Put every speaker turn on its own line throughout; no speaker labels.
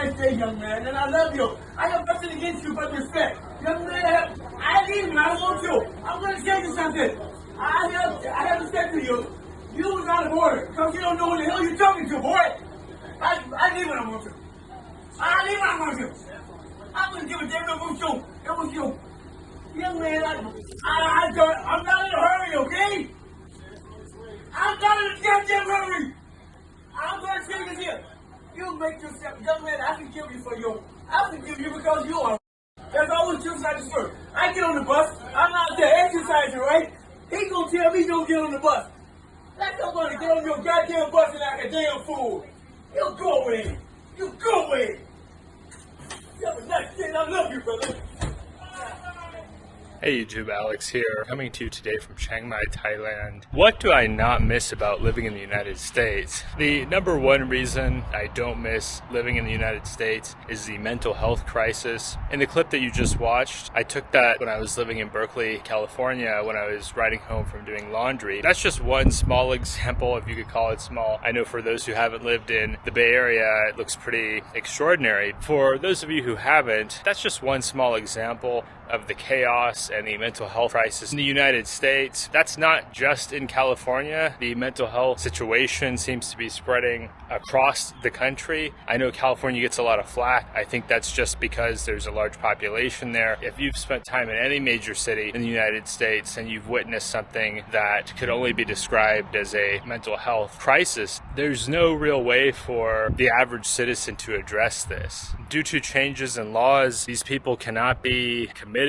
nice day, young man, and I love you. I have nothing against you but respect. Young man, I leave him. I don't want you. I'm going to tell you something. I have respect for you. You was out of order because you don't know who the hell you're talking to, boy. I leave when I want to. I leave when I want to. I'm going to give a damn no you. It was you. Young man, I'm not in a hurry, okay? I'm not in a goddamn hurry. I'm going to take it here. You make yourself, young man, I can kill you for you. I can kill you because you are. That's always two sides of the story. I get on the bus, I'm out there exercising, right? He gonna tell me don't get on the bus. Like I'm gonna get on your goddamn bus and like a damn fool. You go away. You go away. You have a nice day. I love you, brother.
Hey YouTube, Alex here, coming to you today from Chiang Mai, Thailand. What do I not miss about living in the United States? The number one reason I don't miss living in the United States is the mental health crisis. In the clip that you just watched, I took that when I was living in Berkeley, California, when I was riding home from doing laundry. That's just one small example, if you could call it small. I know for those who haven't lived in the Bay Area, it looks pretty extraordinary. For those of you who haven't, that's just one small example of the chaos and the mental health crisis in the United States. That's not just in California. The mental health situation seems to be spreading across the country. I know California gets a lot of flack. I think that's just because there's a large population there. If you've spent time in any major city in the United States and you've witnessed something that could only be described as a mental health crisis, there's no real way for the average citizen to address this. Due to changes in laws, these people cannot be committed.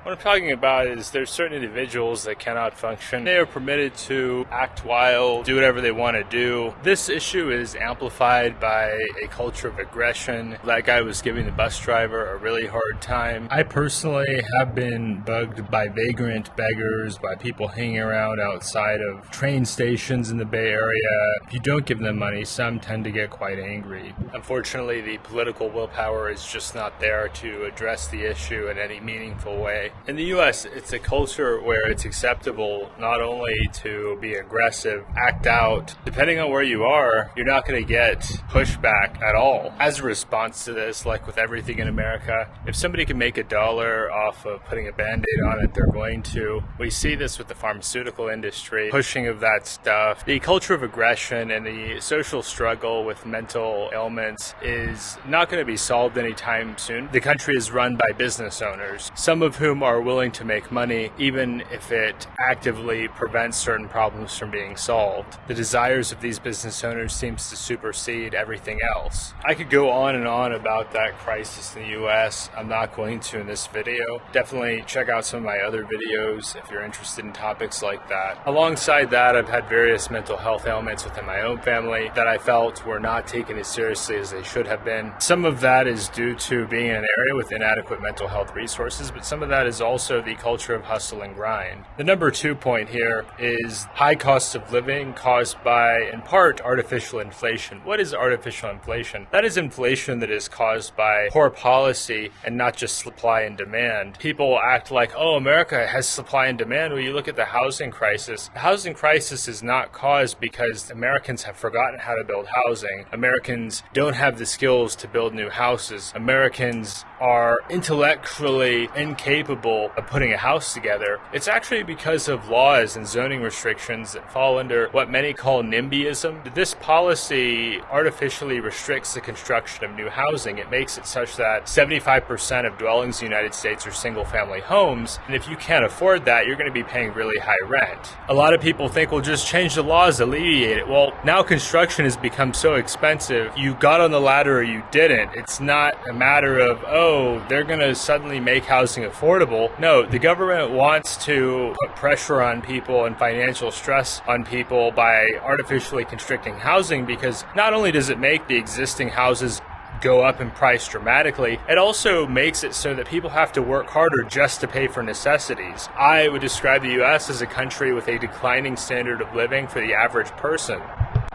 What I'm talking about is there's certain individuals that cannot function. They are permitted to act wild, do whatever they want to do. This issue is amplified by a culture of aggression. That guy was giving the bus driver a really hard time. I personally have been bugged by vagrant beggars, by people hanging around outside of train stations in the Bay Area. If you don't give them money, some tend to get quite angry. Unfortunately, the political willpower is just not there to address the issue in any meaningful way. In the US, it's a culture where it's acceptable not only to be aggressive, act out. Depending on where you are, you're not going to get pushback at all. As a response to this, like with everything in America, if somebody can make $1 off of putting a Band-Aid on it, they're going to. We see this with the pharmaceutical industry, pushing of that stuff. The culture of aggression and the social struggle with mental ailments is not going to be solved anytime soon. The country is run by business owners, some of whom are willing to make money even if it actively prevents certain problems from being solved. The desires of these business owners seems to supersede everything else. I could go on and on about that crisis in the US. I'm not going to in this video. Definitely check out some of my other videos if you're interested in topics like that. Alongside that, I've had various mental health ailments within my own family that I felt were not taken as seriously as they should have been. Some of that is due to being in an area with inadequate mental health resources, but some of that is also the culture of hustle and grind. The number 2 point here is high cost of living caused by, in part, artificial inflation. What is artificial inflation? That is inflation that is caused by poor policy and not just supply and demand. People act like, oh, America has supply and demand. Well, you look at the housing crisis. The housing crisis is not caused because Americans have forgotten how to build housing. Americans don't have the skills to build new houses. Americans are intellectually incapable of putting a house together. It's actually because of laws and zoning restrictions that fall under what many call NIMBYism. This policy artificially restricts the construction of new housing. It makes it such that 75% of dwellings in the United States are single-family homes, and if you can't afford that, you're going to be paying really high rent. A lot of people think, well, just change the laws, alleviate it. Well, now construction has become so expensive, you got on the ladder or you didn't. It's not a matter of, oh, they're going to suddenly make housing affordable. No, the government wants to put pressure on people and financial stress on people by artificially constricting housing, because not only does it make the existing houses go up in price dramatically, it also makes it so that people have to work harder just to pay for necessities. I would describe the US as a country with a declining standard of living for the average person.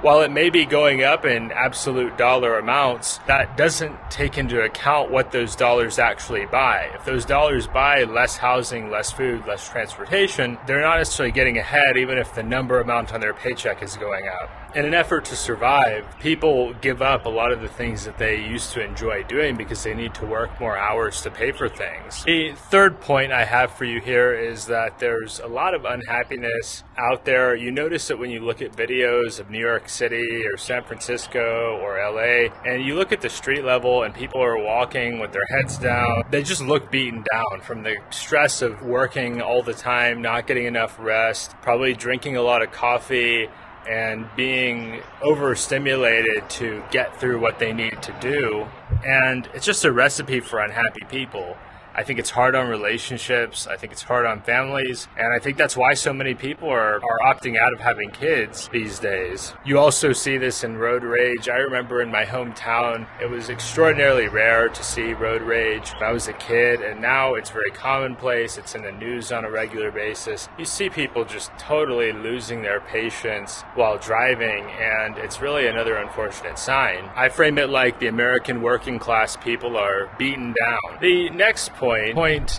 While it may be going up in absolute dollar amounts, that doesn't take into account what those dollars actually buy. If those dollars buy less housing, less food, less transportation, they're not necessarily getting ahead even if the number amount on their paycheck is going up. in an effort to survive, people give up a lot of the things that they used to enjoy doing because they need to work more hours to pay for things. The third point I have for you here is that there's a lot of unhappiness out there. You notice it when you look at videos of New York City or San Francisco or LA, and you look at the street level and people are walking with their heads down. They just look beaten down from the stress of working all the time, not getting enough rest, probably drinking a lot of coffee, and being overstimulated to get through what they need to do. And it's just a recipe for unhappy people. I think it's hard on relationships. I think it's hard on families. And I think that's why so many people are opting out of having kids these days. You also see this in road rage. I remember in my hometown, it was extraordinarily rare to see road rage when I was a kid. And now it's very commonplace. It's in the news on a regular basis. You see people just totally losing their patience while driving. And it's really another unfortunate sign. I frame it like the American working class people are beaten down. The next point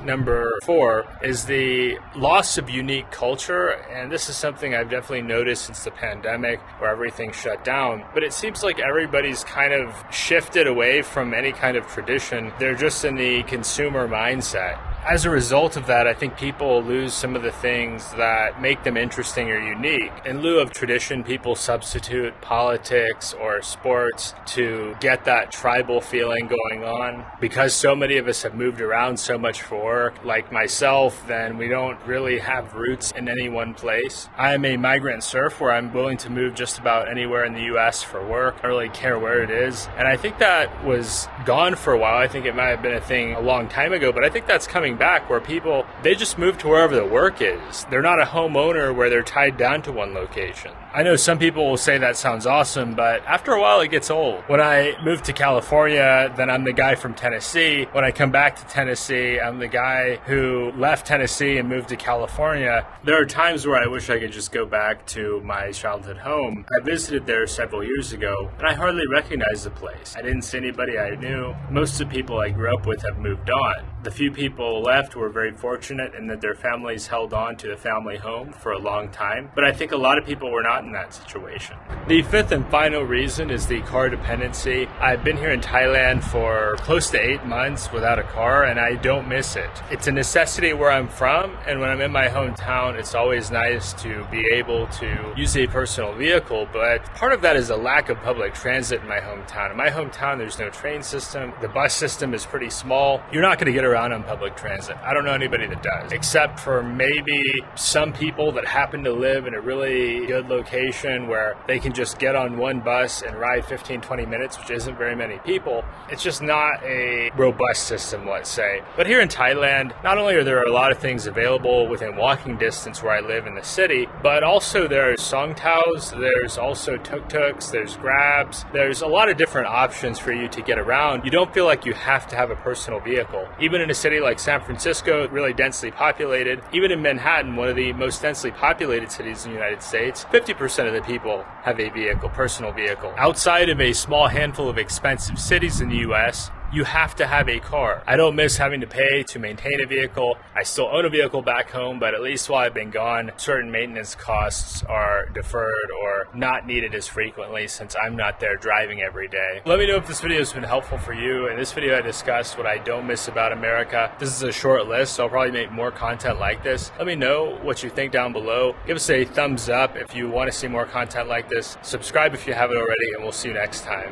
number 4 is the loss of unique culture, and this is something I've definitely noticed since the pandemic where everything shut down. But it seems like everybody's kind of shifted away from any kind of tradition. They're just in the consumer mindset. As a result of that, I think people lose some of the things that make them interesting or unique. In lieu of tradition, people substitute politics or sports to get that tribal feeling going on. Because so many of us have moved around so much for work, like myself, then we don't really have roots in any one place. I am a migrant serf where I'm willing to move just about anywhere in the US for work. I don't really care where it is. And I think that was gone for a while. I think it might have been a thing a long time ago, but I think that's coming back where people, they just move to wherever the work is. They're not a homeowner where they're tied down to one location. I know some people will say that sounds awesome, but after a while it gets old. When I moved to California, then I'm the guy from Tennessee. When I come back to Tennessee, I'm the guy who left Tennessee and moved to California. There are times where I wish I could just go back to my childhood home. I visited there several years ago, and I hardly recognized the place. I didn't see anybody I knew. Most of the people I grew up with have moved on. The few people left were very fortunate in that their families held on to the family home for a long time, but I think a lot of people were not in that situation. The fifth and final reason is the car dependency. I've been here in Thailand for close to 8 months without a car, and I don't miss it. It's a necessity where I'm from, and when I'm in my hometown, it's always nice to be able to use a personal vehicle, but part of that is a lack of public transit in my hometown. In my hometown, there's no train system. The bus system is pretty small. You're not going to get around on public transit. I don't know anybody that does, except for maybe some people that happen to live in a really good location where they can just get on one bus and ride 15-20 minutes, which isn't very many people. It's just not a robust system, let's say. But here in Thailand, not only are there a lot of things available within walking distance where I live in the city, but also there's songtaos, there's also tuk-tuks, there's grabs, there's a lot of different options for you to get around. You don't feel like you have to have a personal vehicle. Even in a city like San Francisco, really densely populated, even in Manhattan, one of the most densely populated cities in the United States, 50% of the people have a vehicle, personal vehicle. Outside of a small handful of expensive cities in the US, you have to have a car. I don't miss having to pay to maintain a vehicle. I still own a vehicle back home, but at least while I've been gone, certain maintenance costs are deferred or not needed as frequently since I'm not there driving every day. Let me know if this video has been helpful for you. In this video, I discussed what I don't miss about America. This is a short list, so I'll probably make more content like this. Let me know what you think down below. Give us a thumbs up if you want to see more content like this. Subscribe if you haven't already, and we'll see you next time.